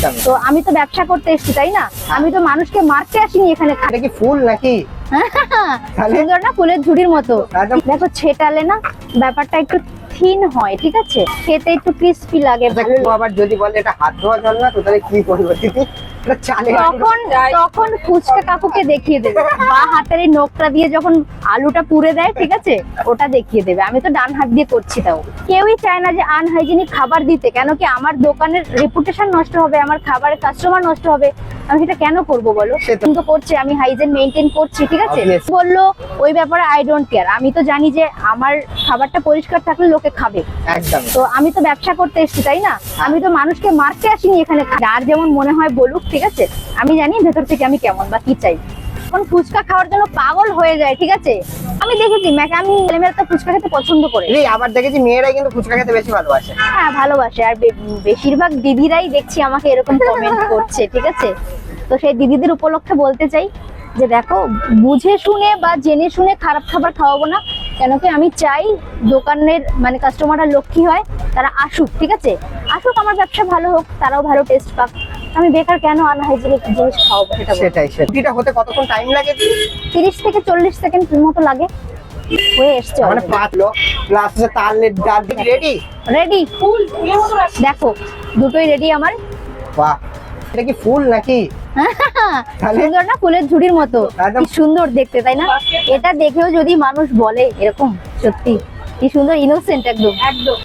একদম। তো আমি তো ব্যবসা করতে এসেছি তাই না, আমি তো মানুষকে মারতে আসিনি এখানে। এটা কি ফুল নাকি? তাহলে? সুন্দর না, ফুলের ঝুড়ির মতো। একদম। দেখো ছেটালে না ব্যাপারটা একটু থিন হয়, ঠিক আছে, খেতে একটু ক্রিস্পি লাগে, ভালো কেউ আবার যদি বলে এটা হাত ধোয়া জল না, তো তাহলে কি করবো দিদি? এটা চালে তখন তখন ফুচকা কাকুকে দেখিয়ে দেবে, বা হাতের এই নখটা দিয়ে যখন আলুটা পুড়ে দেয়, ঠিক আছে, ওটা দেখিয়ে দেবে। আমি তো ডান হাত দিয়ে করছি, তাও কেউই চায় না যে আনহাইজেনিক খাবার দিতে। কেন কি আমার দোকানের রেপুটেশন নষ্ট হবে, আমার খাবারের কাস্টমার নষ্ট হবে, আমি সেটা কেন করব বলো? কিন্তু করছে, আমি হাইজেন মেনটেন করছি, ঠিক আছে। Obviously. বললো ওই ব্যাপারে আই ডোন্ট কেয়ার, আমি তো জানি যে আমার খাবারটা পরিষ্কার থাকলে লোকে খাবে। একদম। তো আমি তো ব্যবসা করতে এসেছি তাই না, আমি তো মানুষকে মারতে আসিনি এখানে। যার যেমন মনে হয় বলুক, ঠিক আছে, আমি জানি ভেতর থেকে আমি কেমন বা কি চাই। এখন ফুচকা খাওয়ার জন্য পাগল হয়ে যায়, ঠিক আছে। আমি দেখেছি আমি ছেলেমেয়েরা তো ফুচকা খেতে পছন্দ করে। এই আবার দেখেছি মেয়েরাই কিন্তু ফুচকা খেতে বেশি ভালোবাসে। হ্যাঁ ভালোবাসে, আর বেশিরভাগ দিদিরাই দেখছি আমাকে এরকম কমেন্ট করছে, ঠিক আছে। তো সেই দিদিদের উপলক্ষে বলতে চাই যে দেখো, বুঝে শুনে বা জেনে শুনে খারাপ খাবার খাওয়াবো না। কেন কি আমি চাই দোকানের মানে কাস্টমাররা লক্ষ্মী হয়, তারা আসুক, ঠিক আছে, আসুক, আমার ব্যবসা ভালো হোক, তারাও ভালো টেস্ট পাক। আমি বেকার কেন আনহাইজেনিক জিনিস খাওয়াবো? সেটাই। রুটিটা হতে কতক্ষণ টাইম লাগে? 30 থেকে 40 সেকেন্ড মতো লাগে, হয়ে এসছে। মানে 5 লোক প্লাস ডাল রেডি। রেডি, দেখো দুটোই রেডি আমার। বাহ, এটা কি ফুল নাকি? তাহলে? সুন্দর না, ফুলের ঝুড়ির মতো, একদম। কি সুন্দর দেখতে, তাই না? এটা দেখেও যদি মানুষ বলে এরকম, সত্যি কি সুন্দর, ইনোসেন্ট একদম।